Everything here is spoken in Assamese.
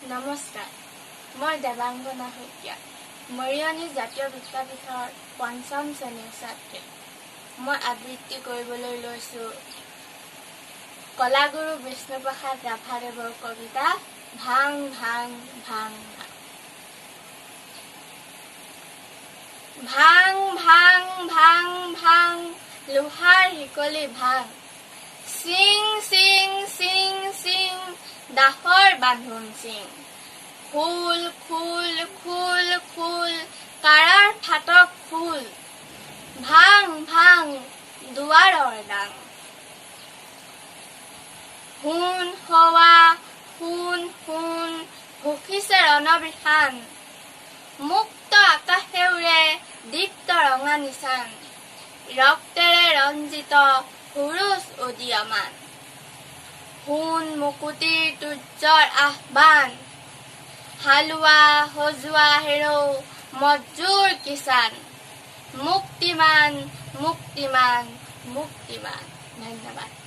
নমস্কাৰ, মই দেৱাংগনা শইকীয়া, মৰিয়নি জাতীয় বিদ্যাপীঠৰ ৫ম শ্ৰেণীৰ ছাত্ৰী। মই আবৃত্তি কৰিবলৈ লৈছোঁ কলাগুৰু বিষ্ণুপ্ৰসাদ ৰাভাদেৱৰ কবিতা ভাং ভাং ভাং ভাং ভাং ভাং ভাং লোহাৰ শিকলি ভাং চিং চিং চিং চিং দাসৰ বান্ধোন চিং খুল খুল খুল খুল কাৰাৰ ফাটক খুল ভাং ভাং দুৱাৰৰ ডাং শুন হোৱা শুন শুন ঘুষিছে ৰণবিধান মুক্ত আকাশেউৰে দীপ্ত ৰঙা নিচান ৰক্তেৰে ৰঞ্জিত সুৰুজ উদীয়মান শুন মুকুতিৰ তুৰ্যৰ আহ্বান হালোৱা সজোৱা হেৰৌ মজ্জুৰ কিষাণ মুক্তিমান মুক্তিমান মুক্তিমান। ধন্যবাদ।